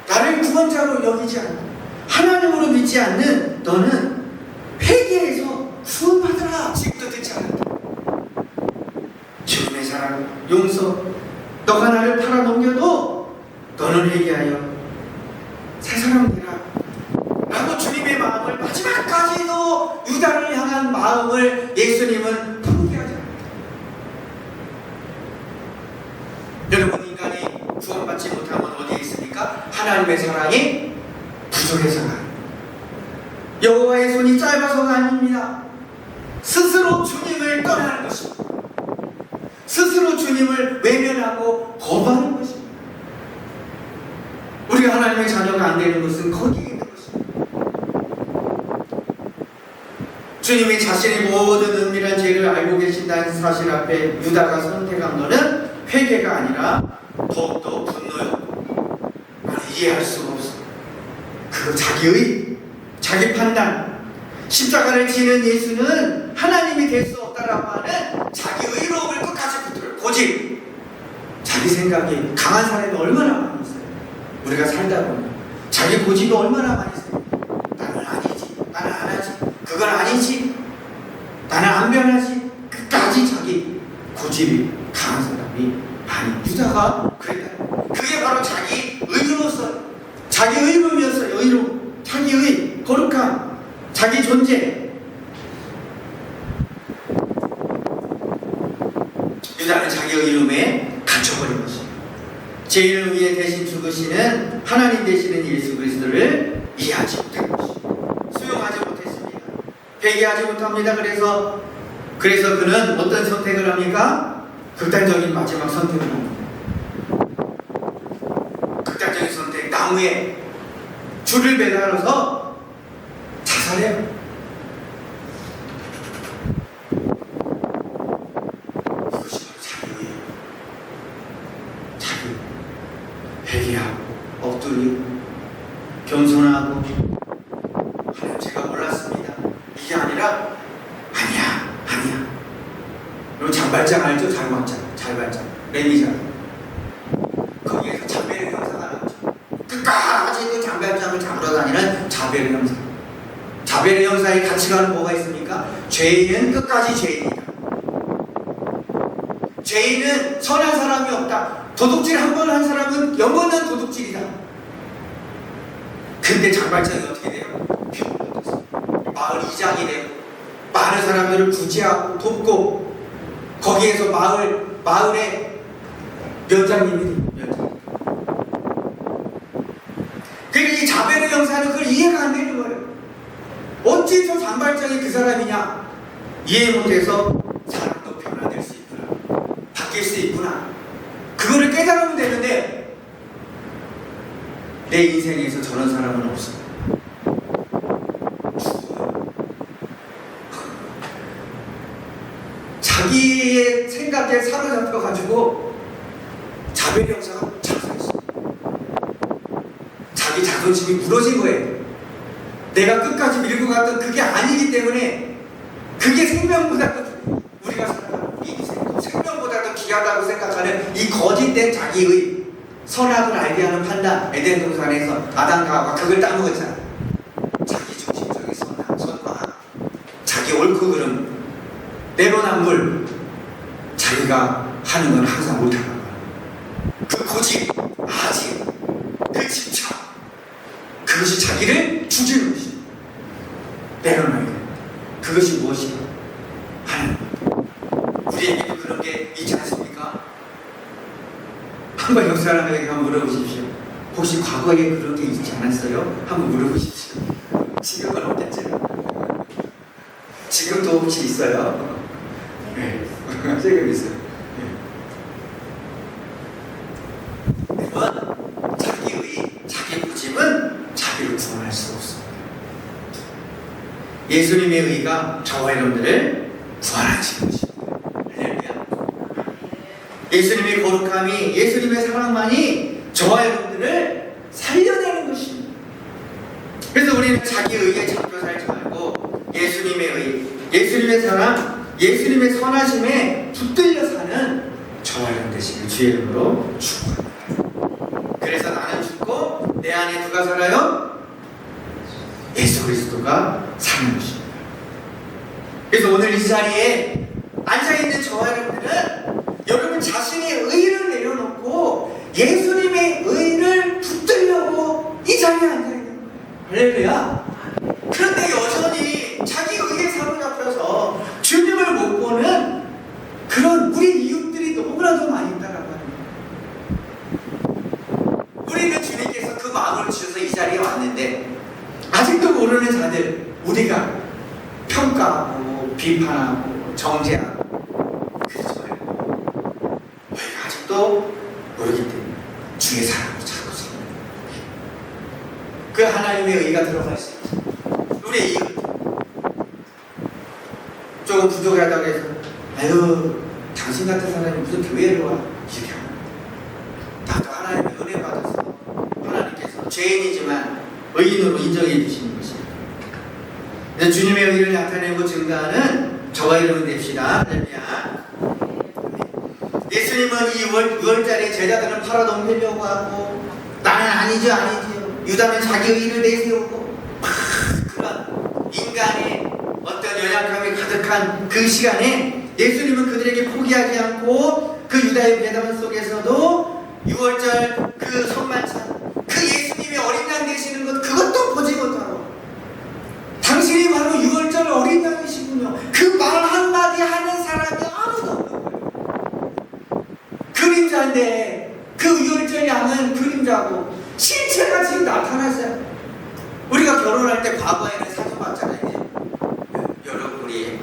나를 구원자로 여기지 않고 하나님으로 믿지 않는 너는 회개해서 구원받으라. 지금도 듣지 않았다. 주님의 사랑, 용서, 너가 나를 팔아넘겨도 너는 회개하여 새 사람 되라 라고 주님의 마음을, 마지막까지도 유다를 향한 마음을 예수님은 포기하지 않았다. 여러분, 인간이 구원받지 못하면 어디에 있습니까? 하나님의 사랑이 부족해서가, 여호와의 손이 짧아서가 아닙니다. 스스로 주님을 떠나는 것입니다. 스스로 주님을 외면하고 거부하는 것입니다. 우리가 하나님의 자녀가 안 되는 것은 거기에 있는 것입니다. 주님이 자신의 모든 은밀한 죄를 알고 계신다는 사실 앞에 유다가 선택한 것은 회개가 아니라 더욱더 분노였고, 나는 이해할 수가 없어. 그거 자기의, 자기 판단, 십자가를 지는 예수는 하나님이 될 수 없다라고 하는 자기 의로움을 끝까지 붙들어요. 고집, 자기 생각이 강한 사람이 얼마나 많이 있어요. 우리가 살다 보면 자기 고집이 얼마나 많이 있어요. 나는 아니지, 나는 안 하지, 그건 아니지, 나는 안 변하지. 끝까지 자기 고집이 강한 사람이 많이. 유다가 그랬다. 그게 바로 자기 의로웠어요. 자기 의로움이었어요. 의로움, 자기의 거룩함, 자기 존재. 유다는 자기 의로움에 갇혀버린 것입니다. 죄인을 위해 대신 죽으시는 하나님 되시는 예수 그리스도를 이해하지 못한 것입니다. 수용하지 못했습니다. 회개하지 못합니다. 그래서 그는 어떤 선택을 합니까? 극단적인 마지막 선택을 합니다. 극단적인 선택, 나무에 줄을 매달아서 자살해요. 이것이 바로 자유예요. 자유. 회개하고 엎드리고 겸손하고, 하나님 제가 몰랐습니다, 이게 아니라 아니야. 여러분 장발장 알죠? 잘발장 레미장, 거기에서 자벨의 형사가 나오죠. 끝까지 그 장발장을 잡으러 다니는 자벨의 형사. 자벨의 형사의 가치관은 뭐가 있습니까? 죄인은 끝까지 죄인이다. 죄인은 선한 사람이 없다. 도둑질 한 번 한 사람은 영원한 도둑질이다. 근데 장발장이 어떻게 돼요? 병을 얻었어. 마을 이장이 돼요. 많은 사람들을 구제하고 돕고, 거기에서 마을의 면장님이 돼요. 면장. 그러니까 이 자벨의 형사는 그걸 이해가 안 되는 거예요. 어찌 저 장발장이 그 사람이냐? 이해 못해서 사람도 변화될 수 있구나, 바뀔 수 있구나, 그거를 깨달으면 되는데, 내 인생에서 저런 사람은 없어. 자기의 생각에 사로잡혀가지고 자벨 형사가 자살했어. 자기 자존심이 무너진 거예요. 내가 끝까지 밀고 갔던 그게 아니기 때문에, 그게 생명보다도, 우리가 살아가는 이 인생도 생명보다도 귀한 귀하다고 생각하는 이 거짓된 자기의 선악을 알게 하는 판단, 에덴 동산에서 아담과 하와가 그걸 따먹었잖아. 자기 중심적인 선과 악, 자기 옳고 그름, 내로남불, 자기가 하는 건 항상 옳다는 거야. 그 고집, 아집, 그 집착, 그것이 자기를 죽이는 것이야. 내려놔야 돼. 그것이 무엇이야? 하나님. 우리에게도 그런 게 있지 않습니까? 한번 옆 사람에게 한번 물어보십시오. 혹시 과거에 그런 게 있지 않았어요? 한번 물어보십시오. 지금은 없겠죠? 지금도 혹시 있어요? 네. 지금 있어요. 여러분, 자기 고집은 자기를 구원할 수 없습니다. 예수님의 의가 저와 여러분들을 구원하시는 것입니다. 할렐루야. 예수님의 거룩함이, 예수님의 사랑만이 저와 여러분들을 살려내는 것입니다. 그래서 우리는 자기 의에 잡혀 살지 말고 예수님의 의, 예수님의 사랑, 예수님의 선하심에 붙들려 사는 저와 여러분 되시길 주의 이름으로 축복합니다. 그래서 나는 죽고 내 안에 누가 살아요? 예수 그리스도가 사는 것입니다. 그래서 오늘 이 자리에 앉아있는 저와 여러분들은 여러분 자신의 의를 내려놓고 예수님의 의를 붙들려고 이 자리에 앉아있는 거예요. 할렐루야. 그런데 여전히 자기 의에 사로잡혀서 주님을 못 보는 그런 우리 이웃들이 너무나도 많이 있다라고 합니다. 우리는 주님께서 그 마음을 주셔서 이 자리에 왔는데 아직도 모르는 자들, 우리가 평가하고 비판하고 정죄하고 그러지 말고 우리가 아직도 모르기 때문에 주의 사랑으로 자꾸 생각합니다. 그 하나님의 의가 들어갈 수 있습니다. 우리 이웃 조금 부족하다고 해서 아유 당신 같은 사람이 무슨 교회를 와 이렇게 합니다. 나도 하나님의 은혜 받았어. 하나님께서 죄인이지만 의인으로 인정해 주시는 것입니다. 그래서 주님의 의를 나타내고 증거하는 저와 여러분 됩시다. 할렐루야. 예수님은 이 6월달에 제자들은 팔아넘기려고 하고 나는 아니죠. 유다는 자기 의를 내세우고 그런 인간의 어떤 연약함이 가득한 그 시간에 예수님은 그들에게 포기하지 않고 그 유다의 배단 속에서도 6월절 그 성만찬 그 예수님이 어린 양 되시는 것 그것도 보지 못하고 당신이 바로 6월절 어린 양이시군요. 그 말 한마디 하는 사람이 아무도 없는 거예요. 그림자인데 그 6월절 양은 그림자고 실체가 지금 나타났어요. 우리가 결혼할 때 과거에는 사진 봤잖아요. 여러분 우리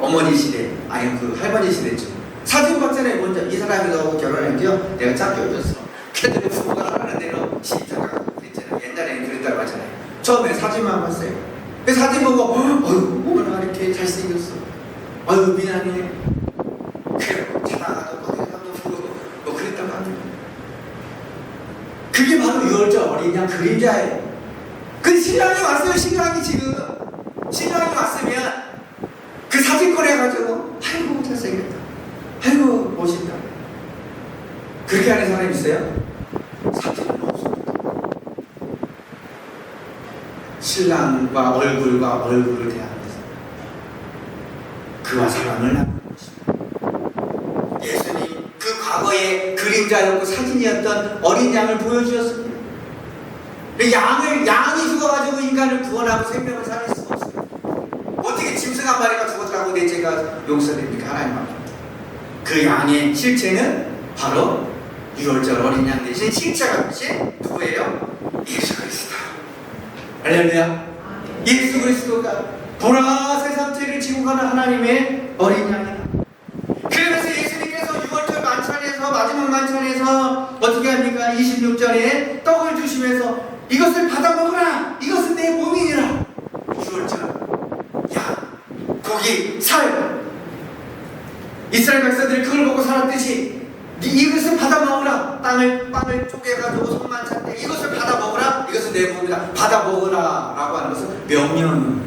어머니 시대 아니 그 할머니 시대쯤 사진 봤잖아요. 먼저 이 사람이 너하고 결혼했죠. 내가 짝 껴줬어. 그랬더니 부부가 하라는 대로 시집가고 그랬잖아요. 옛날에는 그랬다고 하잖아요. 처음에 사진만 봤어요. 그 사진 보고 어휴 어머나 이렇게 잘생겼어. 어휴 미안해. 그래고 자다가도 거기서 한번 보고 뭐 그랬다고 합니다. 그게 바로 6월절 어린 양 그림자예요. 그 신랑이 왔어요. 신랑이 왔으면 그 사진 꺼내가지고 아이고 잘생겼다. 아이고 멋있다. 그렇게 하는 사람이 있어요? 사진은 없습니다. 신랑과 얼굴을 대하면서 그와 사랑을 나누는 것입니다. 예수님 그 과거의 그림자였고 사진이었던 어린 양을 보여주셨습니다. 양이 죽어가지고 인간을 구원하고 생명을 살릴 수가 없어요. 어떻게 짐승 한 마리가 죽었다고 내 죄가 용서됩니까? 하나님 앞에. 그 양의 실체는 바로 6월절 어린 양 대신 실체가 대신 누구예요? 예수 그리스도. 할렐루야. 예수 그리스도가 보라 세상죄를 지고 가는 하나님의 어린 양이다. 그러면서 예수님께서 6월절 만찬에서 마지막 만찬에서 어떻게 합니까? 26절에 떡을 주시면서 이것을 받아 먹으라. 이것은 내 몸이니라. 6월절 양, 고기, 살 이스라엘 백성들이 그걸 먹고 살았듯이 이것을 받아 먹으라. 빵을 쪼개가지고 손만찬 때 이것을 받아 먹으라. 이것은 내 몸이다. 받아 먹으라 라고 하는 것은 명령.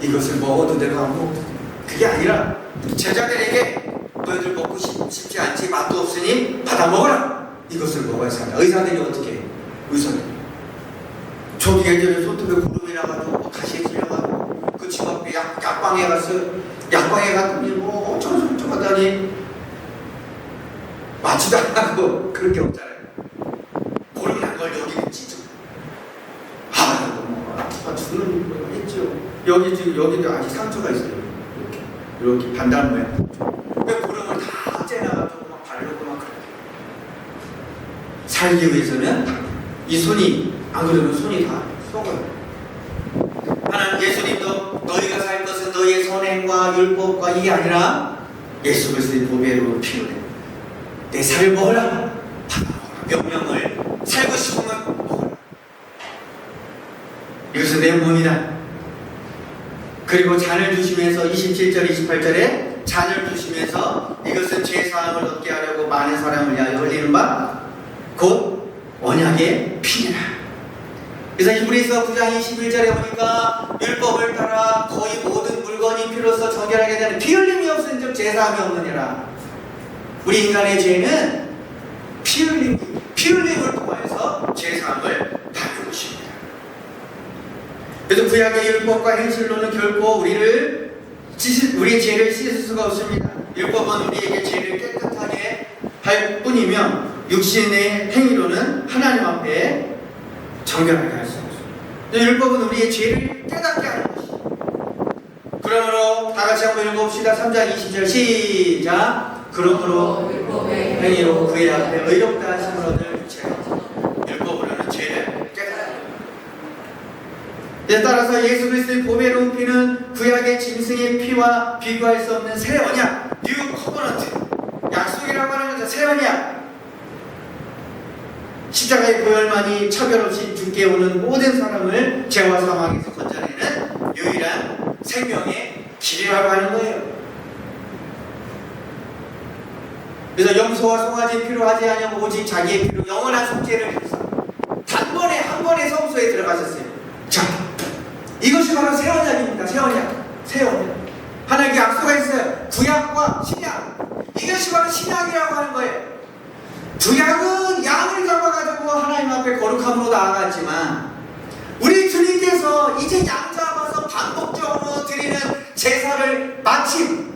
이것을 먹어도 되고 안 먹어도 되고 그게 아니라 제자들에게 너희들 먹고 싶지 않지? 맛도 없으니 받아 먹어라. 이것을 먹어야 산다. 의사들이 어떻게 해요? 의사들 저기 예전에 손톱에 구름이 나가지고 뭐 가시에 찔려가지고 그 집 앞에 약방에 갔어요. 약방에 갔더니 뭐 어쩌고 하더니 맞지도 않고 그렇게 없잖아요. 구름이 난 걸 여기는 찢어. 아파 죽는 거 했죠. 여기 지금 여기도 아직 상처가 있어요. 이렇게 반달 모양. 왜 구름을 다 째나가지고 막 바르고 막 그렇게. 살기 위해서는 이 손이 안 그러면 손이 다 썩어요. 하나님 예수님도 너희가 살 것은 너희의 선행과 율법과 이게 아니라 예수 그리스도의 보배로 피우래. 내 살을 먹어라. 명령을 살고 싶으면 먹어라. 이것은 내 몸이다. 그리고 잔을 주시면서 27절 28절에 잔을 주시면서 이것은 죄사함을 얻게 하려고 많은 사람을 위하여 흘리는 바 곧 언약의 피니라. 그래서 히브리서 9장 21절에 보니까 율법을 따라 거의 모든 물건이 피로써 정결하게 되는 피 흘림이 없은 즉 제사함이 없느니라. 우리 인간의 죄는 피 흘림을 통하여서 제사함을 받는 것입니다. 그래서 구약의 율법과 행실로는 결코 우리의 죄를 씻을 수가 없습니다. 율법은 우리에게 죄를 깨끗하게 할 뿐이며 육신의 행위로는 하나님 앞에 정결하게 할 수 없습니다. 율법은 우리의 죄를 깨닫게 하는 것입니다. 그러므로 다 같이 한번 읽어봅시다. 3장 20절 시작. 그러므로 행위로 그의 앞에 의롭다 하심을 얻을 죄가 율법으로는 죄를 깨닫게. 따라서 예수 그리스도의 보배로운 피는 구약의 짐승의 피와 비교할 수 없는 새 언약, 뉴 커버넌트, 약속이라고 하는 것은 새 언약. 십자가의 보혈만이 차별 없이 죽게 오는 모든 사람을 죄와 사망에서 건져내는 유일한 생명의 길이라고 하는 거예요. 그래서 염소와 송아지 피로 하지 아니하고 오직 자기의 피로 영원한 속죄를 위해서 단번에 한 번에 성소에 들어가셨어요. 자, 이것이 바로 새 언약입니다. 새 언약. 하나님께 약속가 있어요. 구약과 신약. 이것이 바로 신약이라고 하는 거예요. 구약은 양을 잡아가지고 하나님 앞에 거룩함으로 나아갔지만 우리 주님께서 이제 양 잡아서 반복적으로 드리는 제사를 마침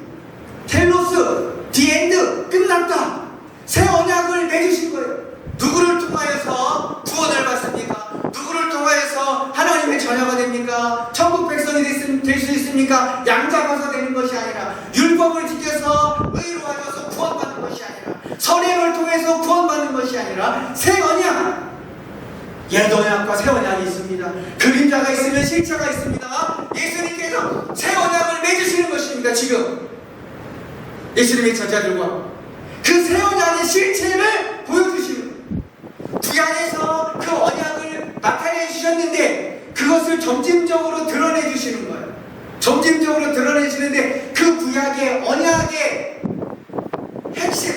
텔로스 디엔드 끝났다. 새 언약을 맺으신 거예요. 누구를 통하여서 구원을 받습니까? 누구를 통하여서 하나님의 자녀가 됩니까? 천국 백성이 될 수 있습니까? 양 잡아서 되는 것이 아니라 율법을 지켜서 의로워져서 구원받는 것이 아니라 선행을 통해서 구원받는 것이 아니라 새 언약. 옛 언약과 새 언약이 있습니다. 그림자가 있으면 실체가 있습니다. 예수님께서 새 언약을 맺으시는 것입니다. 지금 예수님의 제자들과 그 새 언약의 실체를 보여주시는 거예요. 구약에서 그 언약을 나타내 주셨는데 그것을 점진적으로 드러내 주시는 거예요. 점진적으로 드러내시는데 그 구약의 언약의 핵심,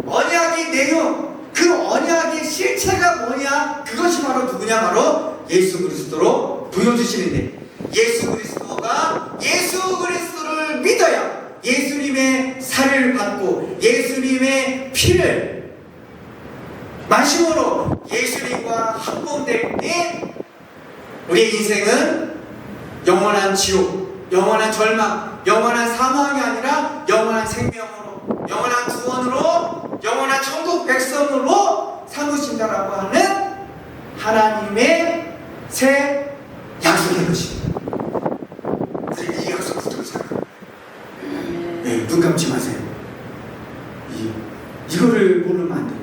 언약의 내용, 그 언약의 실체가 뭐냐? 그것이 바로 누구냐? 바로 예수 그리스도로 보여주시는데 예수 그리스도가 예수 그리스도를 믿어야 예수님의 살을 받고 예수님의 피를 마심으로 예수님과 합봉될 때 우리의 인생은 영원한 지옥, 영원한 절망, 영원한 사망이 아니라 영원한 생명으로, 영원한 구원으로, 영원한 천국 백성으로 삼으신다라고 하는 하나님의 새 약속인 것입니다. 우리는 이 약속 붙들고 살아요. 네, 눈 감지 마세요. 이거를 모르면 안 돼요.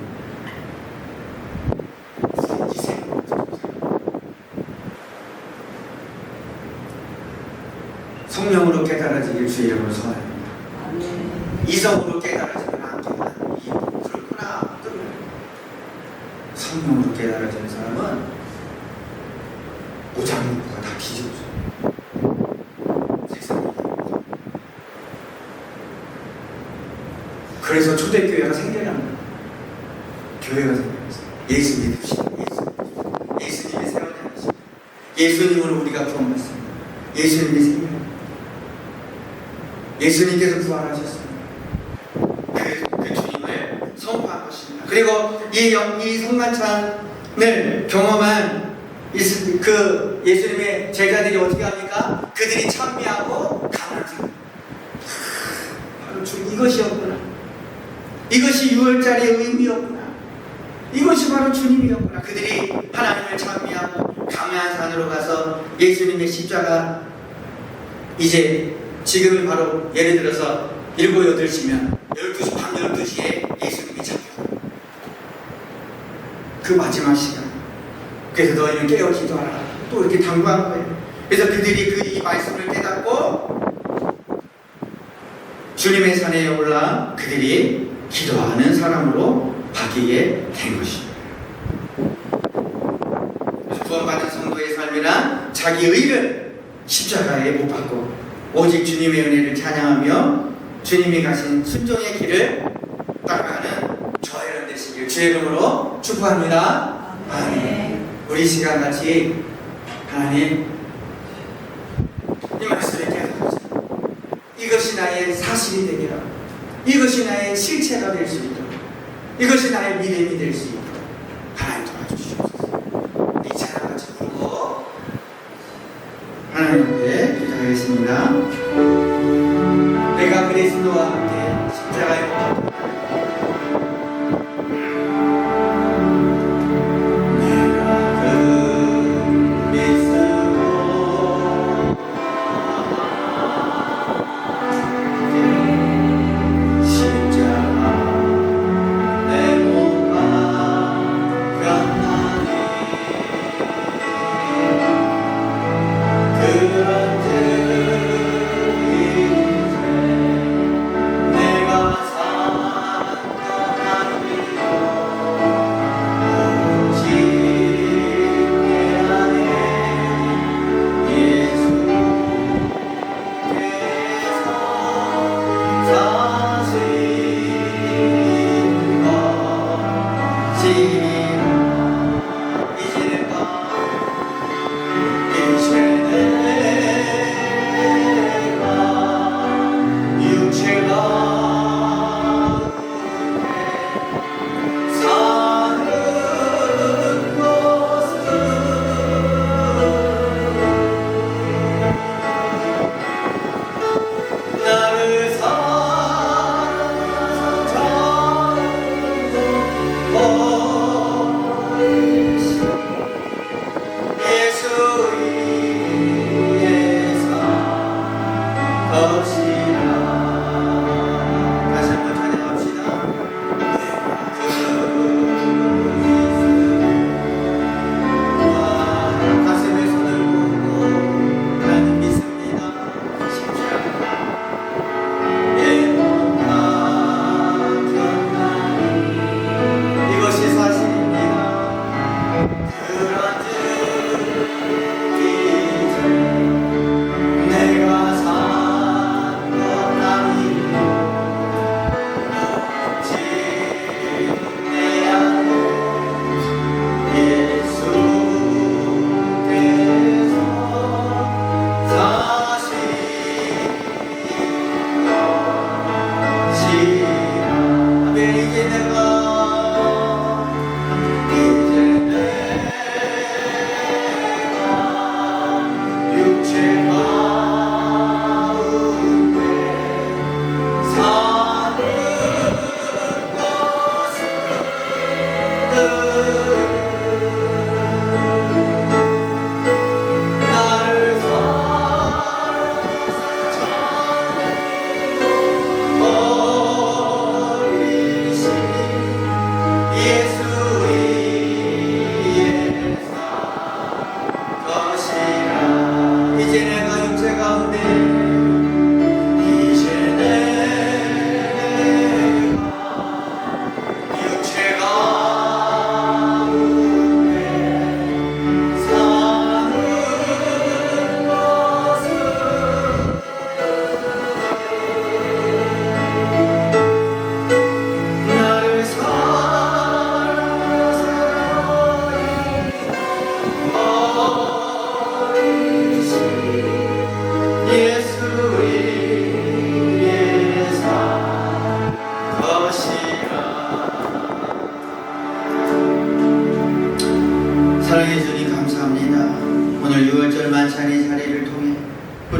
성령으로 깨달아지길 주의 이름으로 선언합니다. 이성으로 깨달아지면 안 되구나. 그렇구나. 성령으로 깨달아지는 사람은 오장육부가 다 뒤집어져요. 그래서 초대교회가 생겨납니다. 교회가 생겨났어요. 예수 믿으시고 예수님의 세원이 하시고 예수님으로 우리가 구원받습니다. 예수님의 생명, 예수님께서 부활하셨습니다. 그 그리고 이 성만찬을 경험한 그 예수님의 제자들이 어떻게 합니까? 그들이 찬미하고 감사합니다. 바로 이것이었구나. 이것이 6월절의 의미였구나. 이것이 바로 주님이었구나. 그들이 하나님을 찬미하고 강한 산으로 가서 예수님의 십자가, 이제 지금이 바로 예를 들어서 7, 8시면 12시, 밤 12시에 예수님이 잡혀요. 그 마지막 시간. 그래서 너희는 깨어 기도하라. 또 이렇게 당부한 거예요. 그래서 그들이 이 말씀을 깨닫고 주님의 산에 올라 그들이 기도하는 사람으로 바뀌게 된 것입니다. 구원받은 성도의 삶이란 자기 의를 십자가에 못 박고 오직 주님의 은혜를 찬양하며 주님이 가신 순종의 길을 따라가는 저와 여러분 되시길 주의 이름으로 축복합니다. 아멘. 우리 시간 같이 하나님 이 말씀을 깨닫자. 이것이 나의 사실이 되게 하고 이것이 나의 실체가 될 수 있도록 이것이 나의 믿음이 될 수 있도록 하나님 도와주시옵소서. 이 찬양 같이 부르고 하나님 앞에 기도하겠습니다. 내가 그리스도와 함께 십자가에 못 박혔다.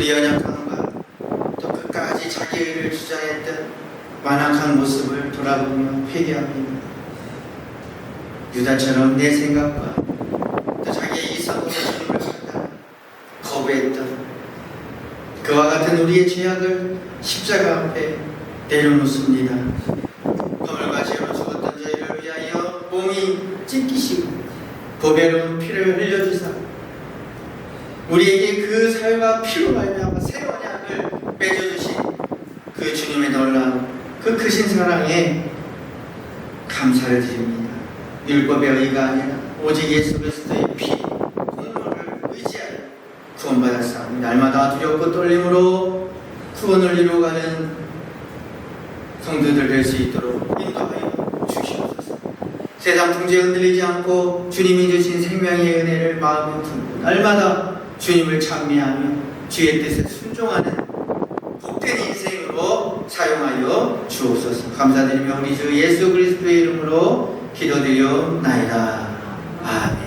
우리 연약함과 또 끝까지 자기 의를 주장했던 완악한 모습을 돌아보며 회개합니다. 유다처럼 내 생각과 또 자기의 이성으로 주님을 판단 거부했던 그와 같은 우리의 죄악을 십자가 앞에 내려놓습니다. 검을과 죄로 죽었던 저희를 위하여 몸이 찢기시고 보배로운 피를 흘려주사 우리에게 그 살과 피로 말미암아 새 언약을 맺어주신 그 주님의 놀라운 그 크신 사랑에 감사를 드립니다. 율법의 의가 아니라 오직 예수 그리스도의 피 공로를 의지하여 구원받았사오니 날마다 두렵고 떨림으로 구원을 이루어가는 성도들 될 수 있도록 인도하여 주시옵소서. 세상 풍조에 흔들리지 않고 주님이 주신 생명의 은혜를 마음에 품고 날마다 주님을 찬미하며 주의 뜻에 순종하는 복된 인생으로 사용하여 주옵소서. 감사드리며 우리 주 예수 그리스도의 이름으로 기도드리옵나이다. 아멘.